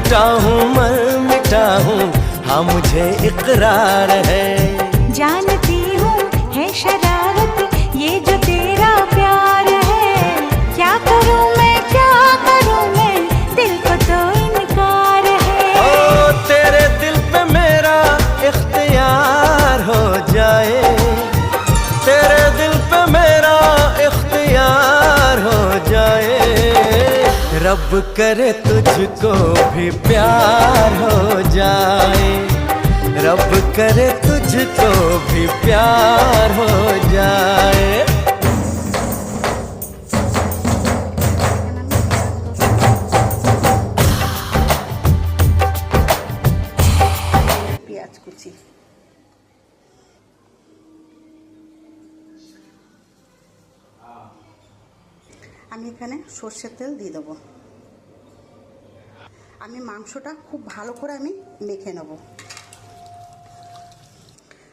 टूटा हूँ मर मिटा हूँ, हाँ मुझे इकरार है। जानती हूँ है शरारत ये जो तेरा प्यार है, क्या करूँ मैं दिल को तो इनकार है। ओ तेरे दिल पे मेरा इख्तियार हो जाए, तेरे दिल पे मेरा इख्तियार हो जाए। रब करे तुझको भी प्यार हो जाए, रब करे तुझको भी प्यार हो जाए। পেঁয়াজ কুচি, আমি এখানে সর্ষের তেল দিয়ে দেবো। আমি মাংসটা খুব ভালো করে আমি মেখে নেব।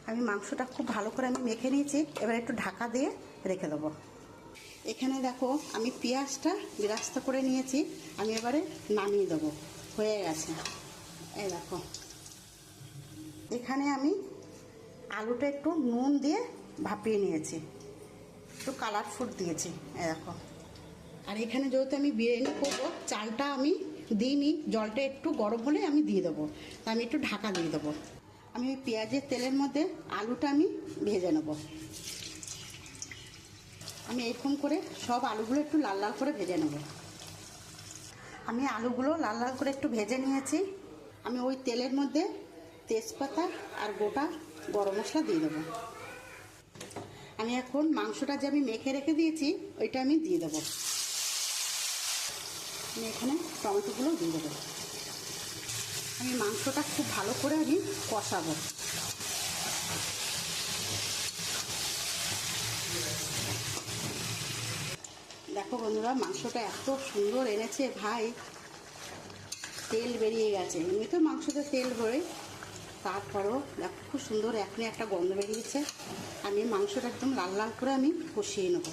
আমি মাংসটা খুব ভালো করে আমি মেখে নিয়েছি, এবার একটু ঢাকা দিয়ে রেখে দেবো। এখানে দেখো আমি পেঁয়াজটা বিরাস্তা করে নিয়েছি, আমি এবারে নামিয়ে দেবো, হয়ে গেছে। এই দেখো এখানে আমি আলুটা একটু নুন দিয়ে ভাপিয়ে নিয়েছি, একটু কালারফুল দিয়েছি। এই দেখো, আর এখানে যেহেতু আমি বিরিয়ানি করবো, চালটা আমি দিইনি, জলটা একটু গরম হলে আমি দিয়ে দেবো, তা আমি একটু ঢাকা দিয়ে দেবো। আমি ওই পেঁয়াজের তেলের মধ্যে আলুটা আমি ভেজে নেব। আমি এরকম করে সব আলুগুলো একটু লাল লাল করে ভেজে নেব। আমি আলুগুলো লাল লাল করে একটু ভেজে নিয়েছি। আমি ওই তেলের মধ্যে তেজপাতা আর গোটা গরম মশলা দিয়ে দেবো। আমি এখন মাংসটা যে আমি মেখে রেখে দিয়েছি ওইটা আমি দিয়ে দেবো। আমি এখানে টমেটোগুলো দিয়ে দেবো। আমি মাংসটা খুব ভালো করে আমি কষাবো। দেখো বন্ধুরা, মাংসটা এত সুন্দর এনেছে ভাই, তেল বেরিয়ে গেছে। এমনিতেও মাংসতে তেল ভরে, তারপরেও দেখো খুব সুন্দর এখনই একটা গন্ধ বেরিয়েছে। আমি মাংসটা একদম লাল লাল করে আমি কষিয়ে নেবো।